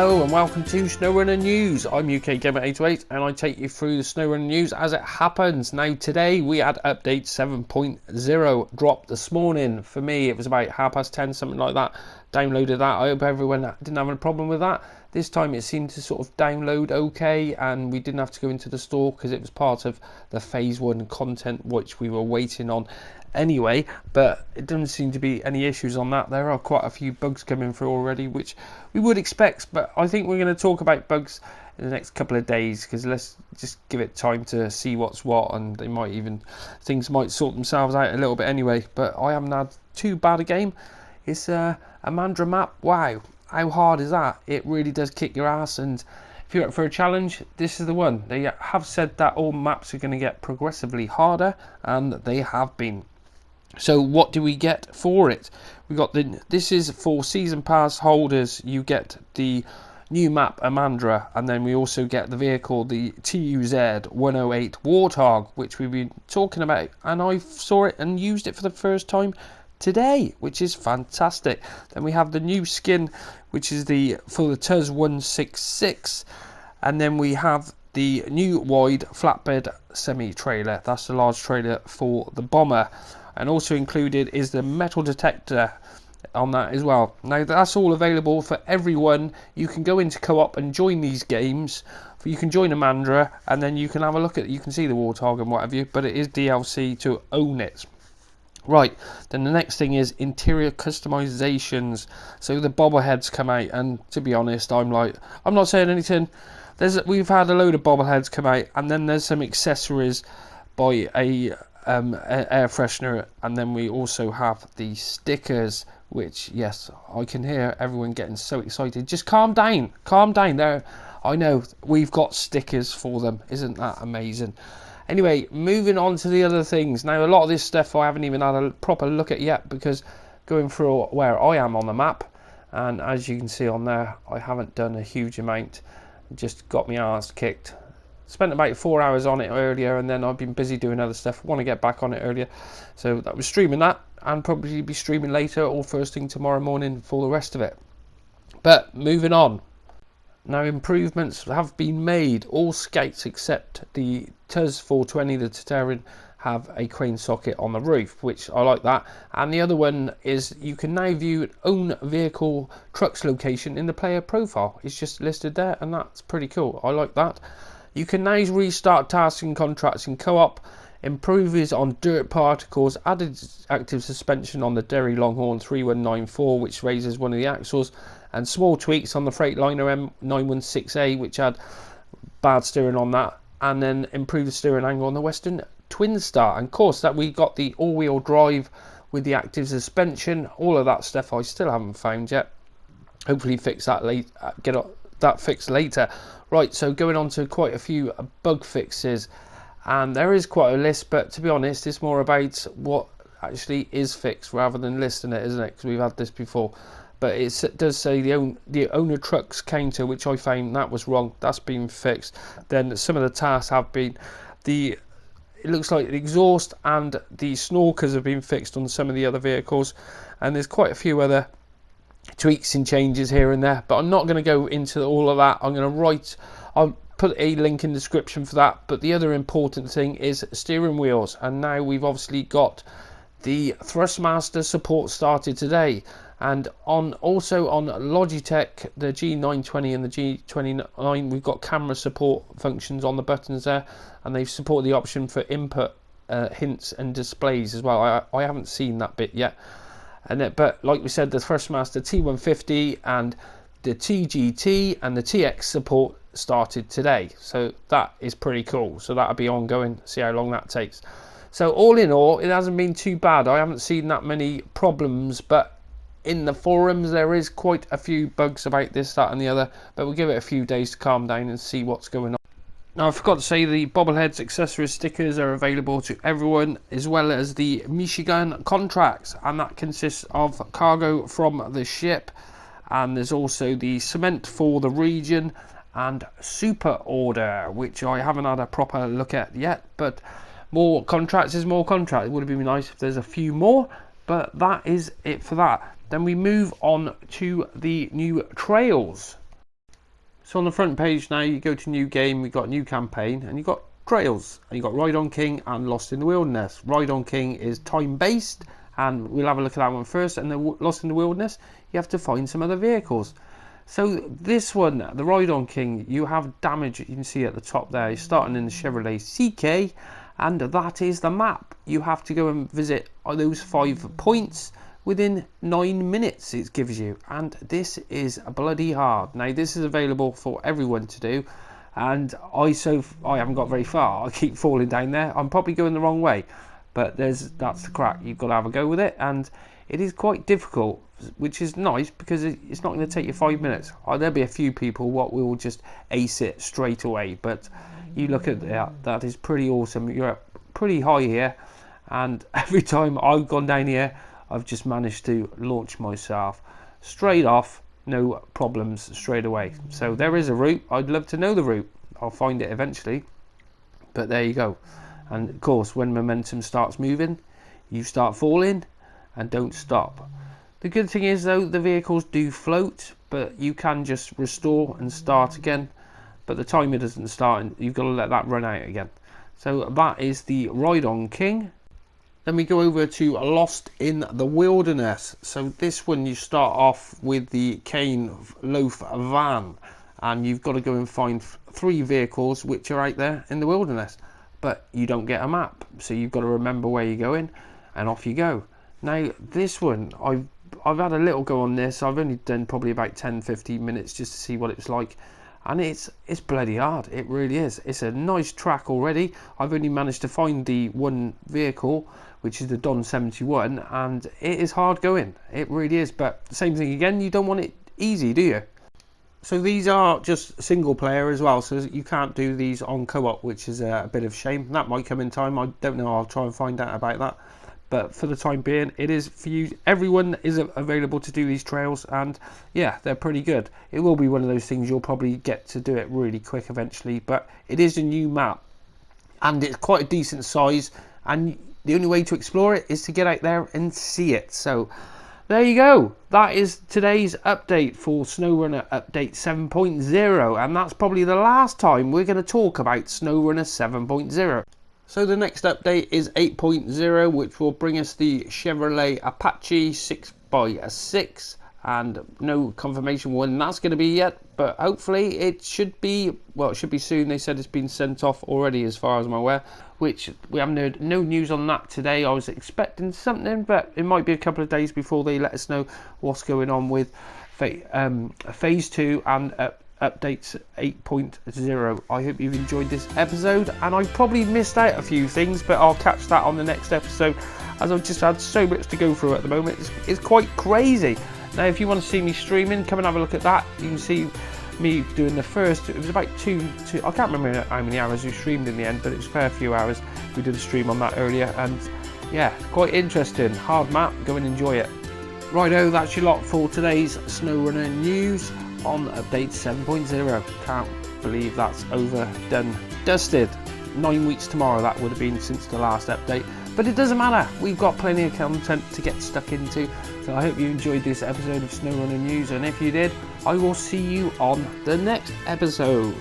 Hello and welcome to Snowrunner News. I'm UK Gamer 828 and I take you through the Snowrunner News as it happens. Now today we had update 7.0 dropped this morning. For me it was about 10:30, something like that. Downloaded that. I hope everyone didn't have a problem with that. This time it seemed to sort of download okay and we didn't have to go into the store because it was part of the phase 1 content which we were waiting on anyway, but it doesn't seem to be any issues on that. There are quite a few bugs coming through already which we would expect, but I think we're going to talk about bugs in the next couple of days because let's just give it time to see what's what, and things might sort themselves out a little bit anyway. But I haven't had too bad a game. It's a Imandra map. Wow, how hard is that? It really does kick your ass, and if you're up for a challenge, this is the one. They have said that all maps are going to get progressively harder, and they have been. So what do we get for it? We got this is for season pass holders. You get the new map Imandra, and then we also get the vehicle, the TUZ 108 Warthog, which we've been talking about, and I saw it and used it for the first time today, which is fantastic. Then we have the new skin, which is for the TUZ 166, and then we have the new wide flatbed semi trailer. That's the large trailer for the bomber. And also included is the metal detector on that as well. Now that's all available for everyone. You can go into co-op and join these games. You can join Imandra and then you can have a look at it. You can see the Warthog and what have you, but it is DLC to own it. Right, then the next thing is interior customizations. So the bobbleheads come out, and to be honest, I'm not saying anything. We've had a load of bobbleheads come out, and then there's some accessories by a air freshener, and then we also have the stickers, which, yes, I can hear everyone getting so excited. Just calm down there. I know we've got stickers for them. Isn't that amazing? Anyway, moving on to the other things. Now a lot of this stuff I haven't even had a proper look at yet, because going through where I am on the map, and as you can see on there, I haven't done a huge amount. Just got my ass kicked. Spent about 4 hours on it earlier, and then I've been busy doing other stuff. I want to get back on it earlier, so that was streaming that, and probably be streaming later or first thing tomorrow morning for the rest of it. But moving on. Now improvements have been made. All scouts except the TUZ 420, the Terran, have a crane socket on the roof, which I like that. And the other one is you can now view own vehicle truck's location in the player profile. It's just listed there, and that's pretty cool. I like that. You can now restart tasks and contracts in co-op. Improvements on dirt particles. Added active suspension on the Derry Longhorn 3194, which raises one of the axles. And small tweaks on the Freightliner M916A, which had bad steering on that. And then improved the steering angle on the Western Twin Star. And of course that we got the all-wheel drive with the active suspension. All of that stuff I still haven't found yet. Hopefully fix that later. Get that fixed later. Right, so going on to quite a few bug fixes, and there is quite a list, but to be honest it's more about what actually is fixed rather than listing it, isn't it? Because we've had this before. But it does say the owner trucks counter, which I found that was wrong. That's been fixed. Then some of the tasks have been it looks like the exhaust and the snorkers have been fixed on some of the other vehicles, and there's quite a few other tweaks and changes here and there, but I'm not going to go into all of that. I'll put a link in the description for that. But the other important thing is steering wheels, and now we've obviously got the Thrustmaster support started today, and also on Logitech, the G920 and the G29, we've got camera support functions on the buttons there, and they've supported the option for input hints and displays as well. I haven't seen that bit yet. But like we said, the Thrustmaster T150 and the TGT and the TX support started today, so that is pretty cool. So that'll be ongoing, see how long that takes. So all in all, it hasn't been too bad. I haven't seen that many problems, but in the forums there is quite a few bugs about this, that and the other, but we'll give it a few days to calm down and see what's going on. Now I forgot to say the bobbleheads accessories stickers are available to everyone, as well as the Michigan contracts, and that consists of cargo from the ship, and there's also the cement for the region and super order, which I haven't had a proper look at yet. But more contracts is more contracts. It would have been nice if there's a few more, but that is it for that. Then we move on to the new trails. So on the front page now, you go to new game, we've got new campaign, and you've got trails, and you've got Ride on King and Lost in the Wilderness. Ride on King is time based, and we'll have a look at that one first. And then Lost in the Wilderness, you have to find some other vehicles. So this one, the Ride on King, you have damage, you can see at the top there. You're starting in the Chevrolet CK, and that is the map. You have to go and visit those 5 points within 9 minutes it gives you, and this is bloody hard. Now this is available for everyone to do, and I haven't got very far. I keep falling down there. I'm probably going the wrong way, but that's the crack. You've got to have a go with it, and it is quite difficult, which is nice because it's not going to take you 5 minutes. There'll be a few people what will just ace it straight away, but you look at that is pretty awesome. You're up pretty high here, and every time I've gone down here, I've just managed to launch myself straight off, no problems straight away. So there is a route. I'd love to know the route. I'll find it eventually, but there you go. And of course, when momentum starts moving, you start falling and don't stop. The good thing is though, the vehicles do float, but you can just restore and start again, but the timer doesn't start and you've got to let that run out again. So that is the Ride on King. Then we go over to Lost in the Wilderness. So this one, you start off with the cane loaf van, and you've got to go and find 3 vehicles which are out there in the wilderness, but you don't get a map, so you've got to remember where you're going, and off you go. Now this one, I've had a little go on this. I've only done probably about 10-15 minutes just to see what it's like, and it's bloody hard. It really is. It's a nice track already. I've only managed to find the one vehicle, which is the Don 71, and it is hard going. It really is, but the same thing again, you don't want it easy, do you? So these are just single player as well, so you can't do these on co-op, which is a bit of shame. That might come in time. I don't know. I'll try and find out about that. But for the time being, it is for you. Everyone is available to do these trails, and yeah, they're pretty good. It will be one of those things you'll probably get to do it really quick eventually, but it is a new map, and it's quite a decent size, and the only way to explore it is to get out there and see it. So there you go. That is today's update for Snowrunner Update 7.0, and that's probably the last time we're going to talk about Snowrunner 7.0. So the next update is 8.0, which will bring us the Chevrolet Apache 6x6, and no confirmation when that's going to be yet, but hopefully it should be, well, it should be soon. They said it's been sent off already as far as I'm aware, which we haven't heard no news on that today. I was expecting something, but it might be a couple of days before they let us know what's going on with phase 2 and updates 8.0. I hope you've enjoyed this episode, and I probably missed out a few things, but I'll catch that on the next episode, as I've just had so much to go through at the moment. It's quite crazy. Now if you want to see me streaming, come and have a look at that. You can see me doing the first, it was about two I can't remember how many hours we streamed in the end, but it was a fair few hours. We did a stream on that earlier, and yeah, quite interesting. Hard map, go and enjoy it. Righto, that's your lot for today's Snowrunner news on update 7.0. Can't believe that's overdone, dusted. 9 weeks tomorrow that would have been since the last update, but it doesn't matter, we've got plenty of content to get stuck into. So I hope you enjoyed this episode of Snowrunner news, and if you did, I will see you on the next episode.